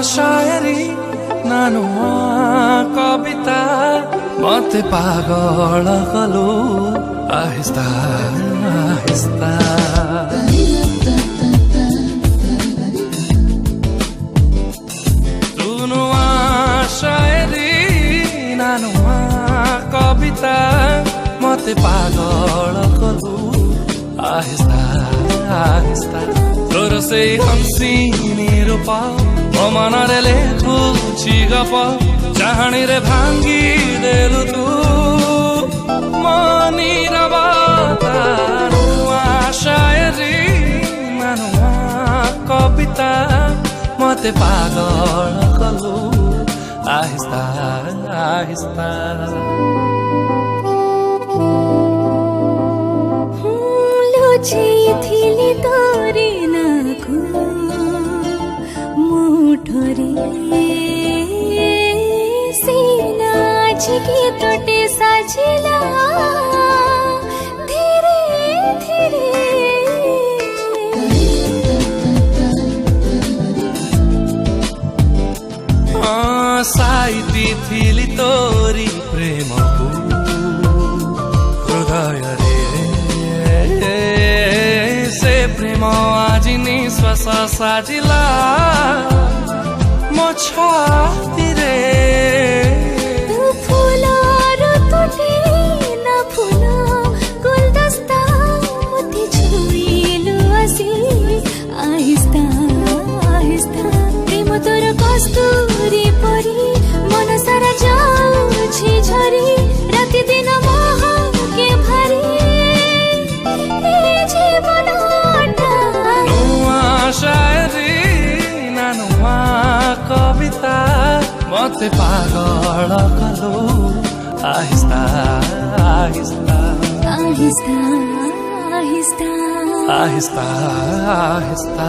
शायरी नानुआ कविता मते पागल कलो आहिस्ता आहिस्ता तुनुआ शायरी नानुआ कविता मते पागल कलो आहिस्ता आहिस्ता तोर से हंसिनी रूपा मनरे लेखुछि गप चाहणीरे भांगी देलु तू मनीर बाता नुआ शायरी नुआ कविता मते पागल कलु आहिस्ता आहिस्ता लुचिथिली तोरी नाकु मुठोरी सीना छिकी तोटे साजिला धीरे धीरे साइती थिली तोरी प्रेम को हृदय रे से प्रेम आज निश्वास साजिला मो छाती रे तू फूला तुटे ना फूला गुलदस्ता मुझे छुईलु आसी आहिस्ता आहिस्ता प्रेम तोर कस्तूरी परी मन सारा जाऊछि झरी राति दिन महके भारी ए जीवन नुआ शायरी नुआ कविता मते पागल कलो आहिस्ता आहिस्ता आहिस्ता आहिस्ता आहिस्ता आहिस्ता